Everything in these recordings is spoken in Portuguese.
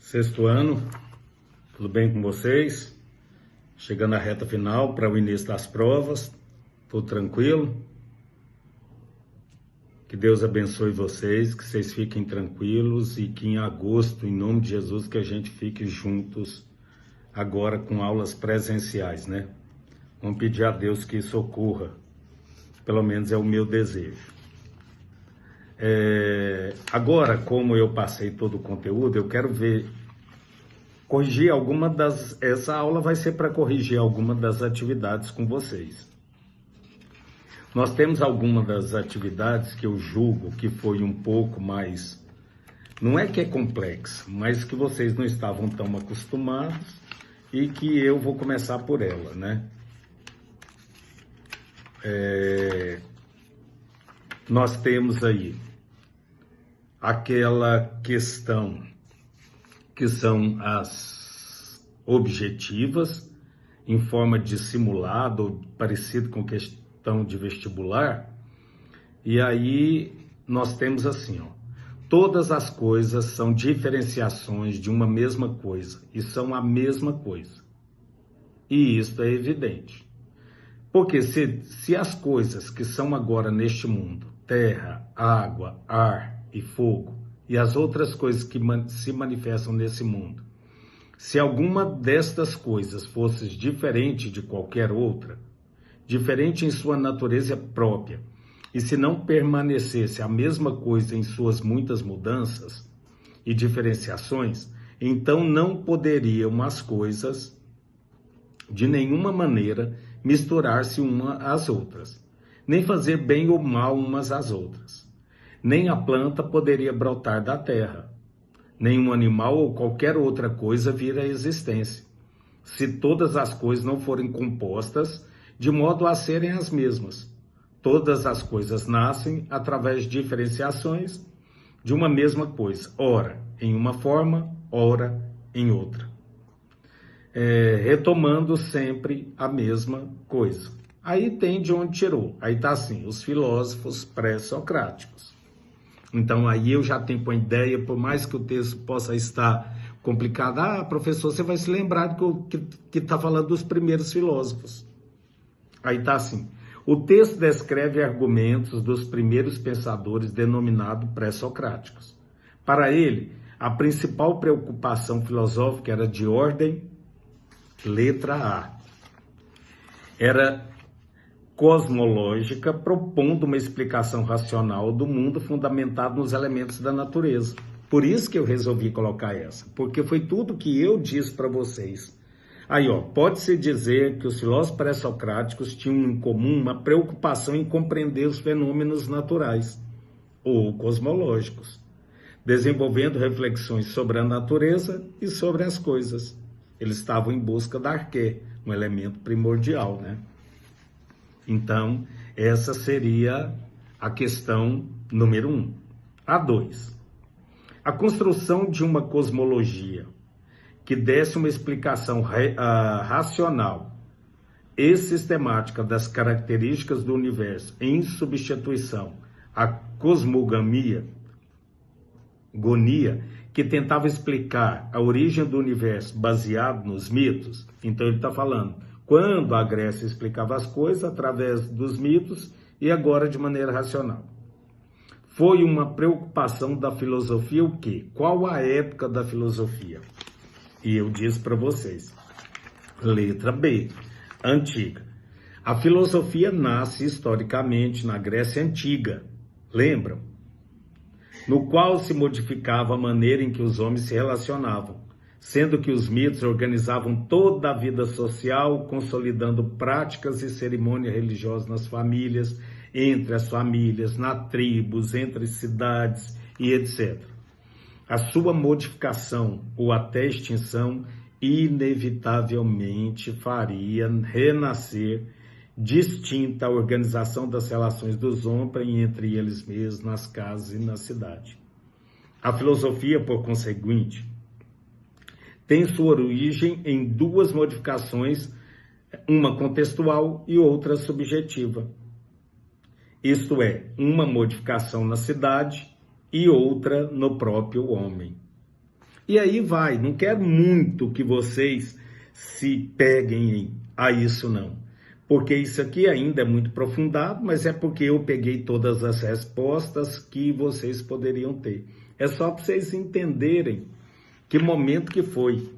Sexto ano, tudo bem com vocês? Chegando à reta final para o início das provas, tudo tranquilo? Que Deus abençoe vocês, que vocês fiquem tranquilos e que em agosto, em nome de Jesus, que a gente fique juntos agora com aulas presenciais, né? Vamos pedir a Deus que isso ocorra, pelo menos é o meu desejo. Agora, como eu passei todo o conteúdo, eu quero corrigir essa aula vai ser para corrigir alguma das atividades com vocês. Nós temos alguma das atividades que eu julgo que foi um pouco mais, não é que é complexa, mas que vocês não estavam tão acostumados e que eu vou começar por ela, né? Nós temos aí aquela questão que são as objetivas em forma de simulado ou parecido com questão de vestibular. E aí nós temos assim, todas as coisas são diferenciações de uma mesma coisa e são a mesma coisa. E isso é evidente. Porque se as coisas que são agora neste mundo, terra, água, ar e fogo, e as outras coisas que se manifestam nesse mundo, se alguma destas coisas fosse diferente de qualquer outra, diferente em sua natureza própria, e se não permanecesse a mesma coisa em suas muitas mudanças e diferenciações, então não poderiam as coisas, de nenhuma maneira, misturar-se uma às outras, nem fazer bem ou mal umas às outras. Nem a planta poderia brotar da terra, nem um animal ou qualquer outra coisa vir à existência, se todas as coisas não forem compostas de modo a serem as mesmas. Todas as coisas nascem através de diferenciações de uma mesma coisa, ora em uma forma, ora em outra. Retomando sempre a mesma coisa. Aí tem de onde tirou. Aí está assim, os filósofos pré-socráticos. Então aí eu já tenho uma ideia, por mais que o texto possa estar complicado. Professor, você vai se lembrar que está falando dos primeiros filósofos. Aí está assim, o texto descreve argumentos dos primeiros pensadores denominados pré-socráticos. Para ele, a principal preocupação filosófica era de ordem, letra A. Era cosmológica, propondo uma explicação racional do mundo fundamentado nos elementos da natureza. Por isso que eu resolvi colocar essa, porque foi tudo que eu disse para vocês. Aí, pode-se dizer que os filósofos pré-socráticos tinham em comum uma preocupação em compreender os fenômenos naturais, ou cosmológicos, desenvolvendo reflexões sobre a natureza e sobre as coisas. Eles estavam em busca da arqué, um elemento primordial, né? Então, essa seria a questão número 1. A 2. A construção de uma cosmologia que desse uma explicação racional e sistemática das características do universo em substituição à cosmogonia, que tentava explicar a origem do universo baseado nos mitos. Então ele está falando, quando a Grécia explicava as coisas através dos mitos e agora de maneira racional. Foi uma preocupação da filosofia o quê? Qual a época da filosofia? E eu disse para vocês, letra B, antiga. A filosofia nasce historicamente na Grécia Antiga, lembram? No qual se modificava a maneira em que os homens se relacionavam, sendo que os mitos organizavam toda a vida social, consolidando práticas e cerimônias religiosas nas famílias, entre as famílias, nas tribos, entre cidades e etc. A sua modificação ou até extinção inevitavelmente faria renascer distinta a organização das relações dos homens entre eles mesmos, nas casas e na cidade. A filosofia, por conseguinte, tem sua origem em duas modificações, uma contextual e outra subjetiva. Isto é, uma modificação na cidade e outra no próprio homem. E aí vai, não quero muito que vocês se peguem a isso não, porque isso aqui ainda é muito aprofundado, mas é porque eu peguei todas as respostas que vocês poderiam ter. É só para vocês entenderem que momento que foi.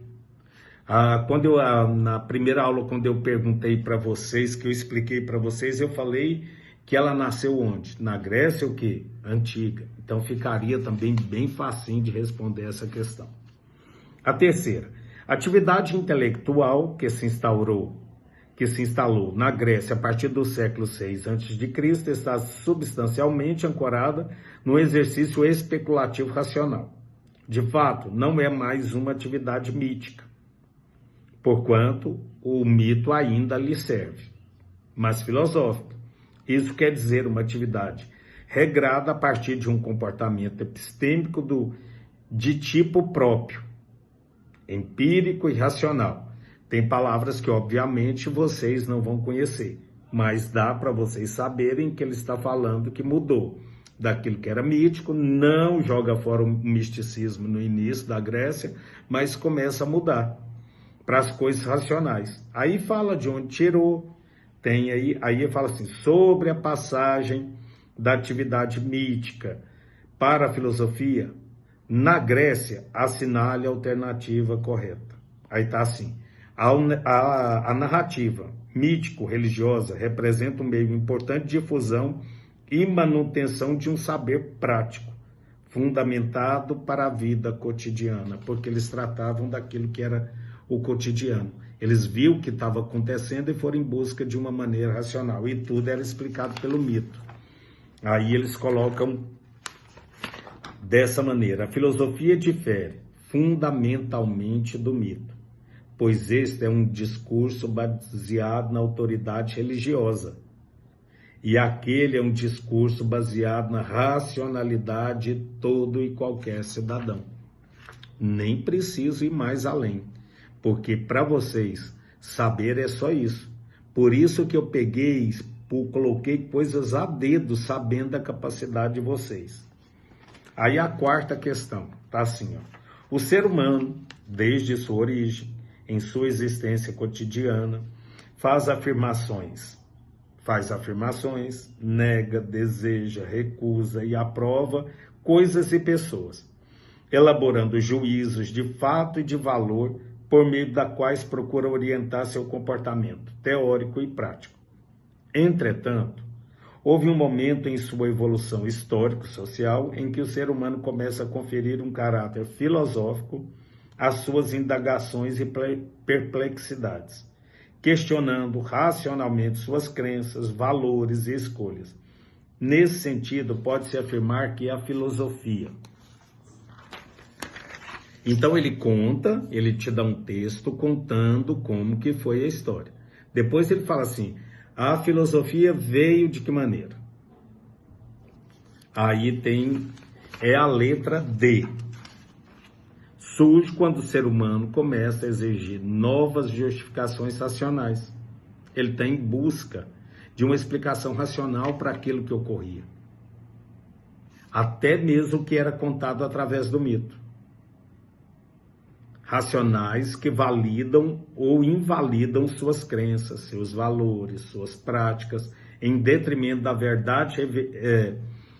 Na primeira aula, quando eu perguntei para vocês, que eu expliquei para vocês, eu falei que ela nasceu onde? Na Grécia o quê? Antiga. Então ficaria também bem facinho de responder essa questão. A terceira, atividade intelectual que se instalou na Grécia a partir do século VI a.C. está substancialmente ancorada no exercício especulativo racional. De fato, não é mais uma atividade mítica, porquanto o mito ainda lhe serve, mas filosófica. Isso quer dizer uma atividade regrada a partir de um comportamento epistêmico de tipo próprio, empírico e racional. Tem palavras que, obviamente, vocês não vão conhecer, mas dá para vocês saberem que ele está falando que mudou daquilo que era mítico, não joga fora o misticismo no início da Grécia, mas começa a mudar para as coisas racionais. Aí fala de onde tirou, aí fala assim, sobre a passagem da atividade mítica para a filosofia, na Grécia, assinale a alternativa correta. Aí está assim, a narrativa mítico-religiosa representa um meio importante de difusão e manutenção de um saber prático, fundamentado para a vida cotidiana, porque eles tratavam daquilo que era o cotidiano. Eles viram o que estava acontecendo e foram em busca de uma maneira racional, e tudo era explicado pelo mito. Aí eles colocam dessa maneira, a filosofia difere fundamentalmente do mito, pois este é um discurso baseado na autoridade religiosa, e aquele é um discurso baseado na racionalidade de todo e qualquer cidadão. Nem preciso ir mais além, porque para vocês saber é só isso. Por isso que eu coloquei coisas a dedo, sabendo da capacidade de vocês. Aí a quarta questão, tá assim, ó. O ser humano, desde sua origem, em sua existência cotidiana, faz afirmações, nega, deseja, recusa e aprova coisas e pessoas, elaborando juízos de fato e de valor por meio da quais procura orientar seu comportamento teórico e prático. Entretanto, houve um momento em sua evolução histórico-social em que o ser humano começa a conferir um caráter filosófico às suas indagações e perplexidades, questionando racionalmente suas crenças, valores e escolhas. Nesse sentido, pode-se afirmar que a filosofia. Então ele te dá um texto contando como que foi a história. Depois ele fala assim, a filosofia veio de que maneira? Aí é a letra D. Surge quando o ser humano começa a exigir novas justificações racionais. Ele está em busca de uma explicação racional para aquilo que ocorria. Até mesmo o que era contado através do mito. Racionais que validam ou invalidam suas crenças, seus valores, suas práticas, em detrimento da verdade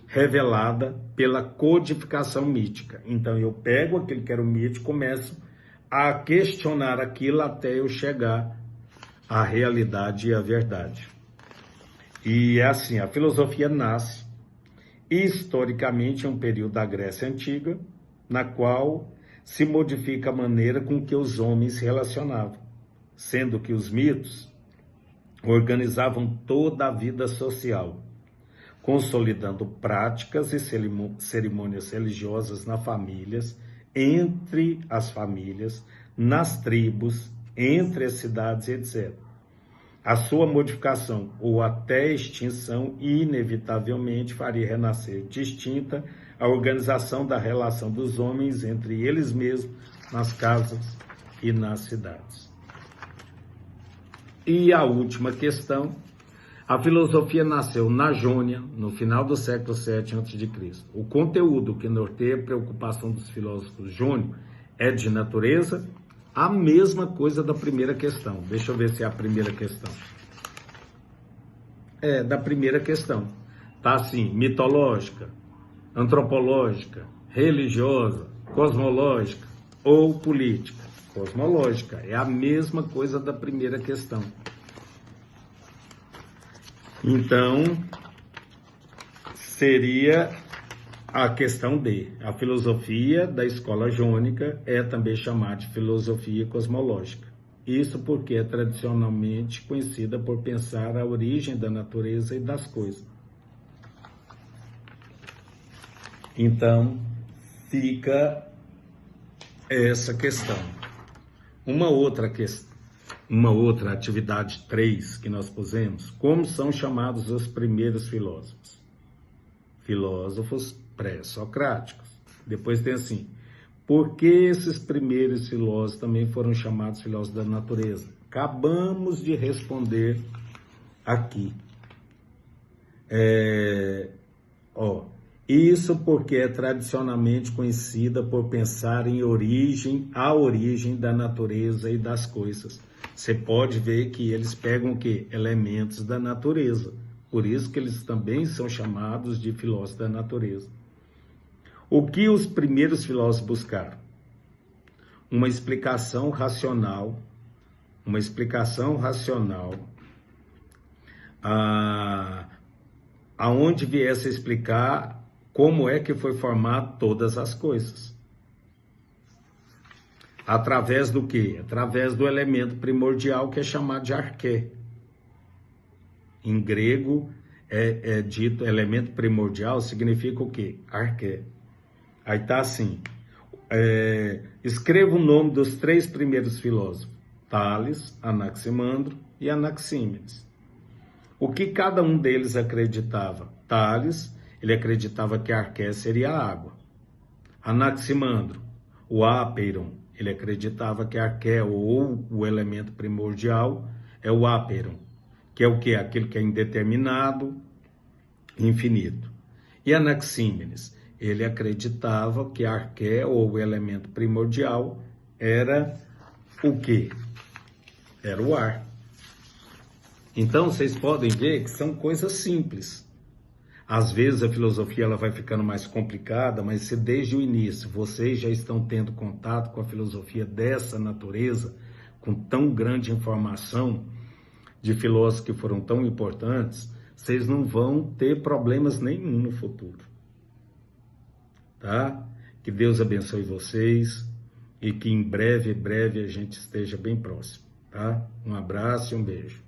revelada pela codificação mítica. Então eu pego aquilo que era o mito e começo a questionar aquilo até eu chegar à realidade e à verdade. E é assim, a filosofia nasce historicamente em um período da Grécia Antiga, na qual se modifica a maneira com que os homens se relacionavam, sendo que os mitos organizavam toda a vida social, consolidando práticas e cerimônias religiosas nas famílias, entre as famílias, nas tribos, entre as cidades, etc. A sua modificação ou até extinção inevitavelmente faria renascer distinta a organização da relação dos homens entre eles mesmos, nas casas e nas cidades. E a última questão, a filosofia nasceu na Jônia, no final do século VII a.C. O conteúdo que norteia a preocupação dos filósofos jônios é de natureza? A mesma coisa da primeira questão. Deixa eu ver se é a primeira questão. É, da primeira questão. Tá assim, mitológica, antropológica, religiosa, cosmológica ou política. Cosmológica, é a mesma coisa da primeira questão. Então, seria a questão D. A filosofia da escola jônica é também chamada de filosofia cosmológica. Isso porque é tradicionalmente conhecida por pensar a origem da natureza e das coisas. Então, fica essa questão. Uma outra atividade 3 que nós pusemos, como são chamados os primeiros filósofos? Filósofos pré-socráticos. Depois tem assim, por que esses primeiros filósofos também foram chamados filósofos da natureza? Acabamos de responder aqui. Isso porque é tradicionalmente conhecida por pensar em a origem da natureza e das coisas. Você pode ver que eles pegam o quê? Elementos da natureza. Por isso que eles também são chamados de filósofos da natureza. O que os primeiros filósofos buscaram? Uma explicação racional, aonde viesse a explicar como é que foi formado todas as coisas. Através do quê? Através do elemento primordial que é chamado de arqué. Em grego é dito elemento primordial, significa o quê? Arqué. Aí tá assim, escreva o nome dos 3 primeiros filósofos, Tales, Anaximandro e Anaxímenes. O que cada um deles acreditava? Tales, ele acreditava que a arqué seria a água. Anaximandro, o ápeiron, ele acreditava que a arqué, ou o elemento primordial, é o ápeiron, que é o quê? Aquele que é indeterminado, infinito. E Anaxímenes, ele acreditava que a arqué, ou o elemento primordial, era o quê? Era o ar. Então, vocês podem ver que são coisas simples. Às vezes a filosofia ela vai ficando mais complicada, mas se desde o início vocês já estão tendo contato com a filosofia dessa natureza, com tão grande informação de filósofos que foram tão importantes, vocês não vão ter problemas nenhum no futuro. Tá? Que Deus abençoe vocês e que em breve a gente esteja bem próximo. Tá? Um abraço e um beijo.